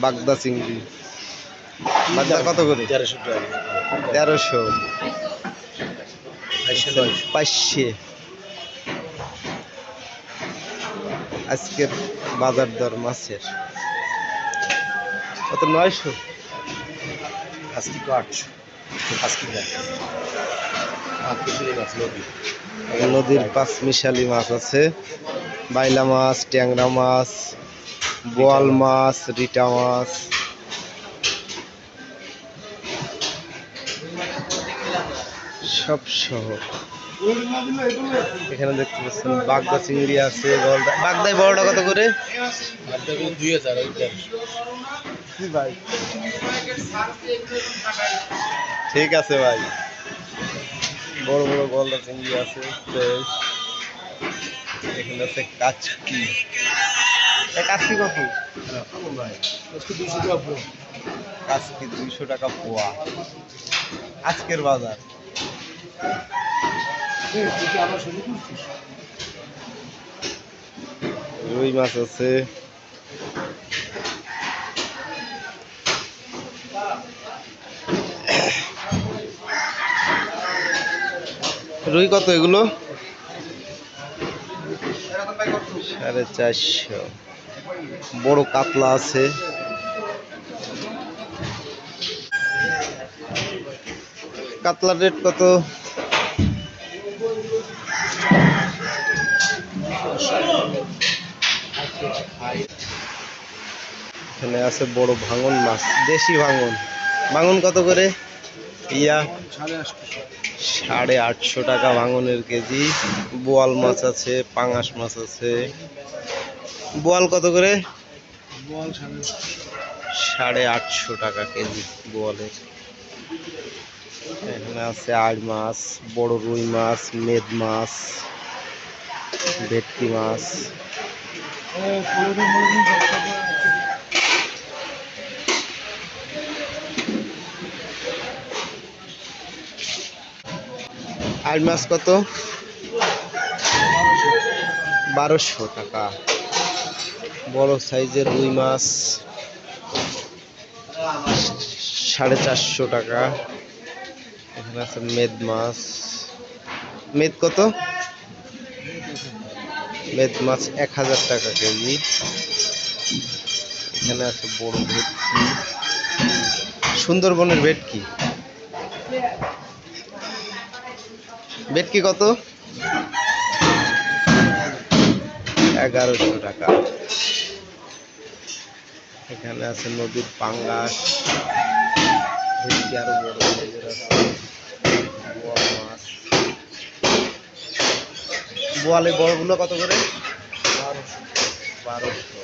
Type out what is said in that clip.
বাগদা চিংড়ি। বাগদা কত করে? 1300 টাকা। 1300। 500। 500। আজকের বাজার দর মাছের কত? 900। আজকে তো 800। আজকে দেখ মাছ নদী। নদীর পাঁচ মিশালি মাছ আছে, বাইলা মাছ, ট্যাংরা মাছ, বোয়াল মাছ, রিটা মাছ। সব সহ এখানে দেখতে পাচ্ছেন বাগদা চিংড়ি আছে। বাগদায় বড়টা কত করে? 2000। ভাই ঠিক আছে ভাই, বড় বড় গলদা চিংড়ি আছে ফ্রেশ। এখানে আছে কাচকি। কাচকি কত? কাচকি 200 টাকা পোয়া আজকের বাজার। রুই মাছ আছে, রুই কত এগুলো? 450। বড় কাতলা আছে। কাতলার রেট কত? এখানে আছে বড় ভাঙন মাছ, দেশি ভাঙন। ভাঙন কত করে? ইয়া 850 টাকা ভাঙনের কেজি। বোয়াল মাছ আছে, পাঙাশ মাছ আছে। বোয়াল কত করে? 850 টাকা কেজি বোয়ালের। এখানে আছে আড় মাছ, বড় রুই মাছ, মেদ মাছ, ভেটকি মাছ। আড় মাছ কত? 1200 টাকা। বড় সাইজের রুই মাছ 450 টাকা। এখানে আছে মেদ মাছ। মেদ কত? মেদ মাছ 1000 টাকা কেজি। এখানে আছে বড় ভেটকি, সুন্দরবনের ভেটকি। ভেটকি কত? 1100 টাকা। এখানে আছে নদীর পাঙ্গাস, ভেটকি আরো বড় সাইজের আছে। বোয়াল মাছ, বোয়ালে বড়গুলো কত করে? 1200।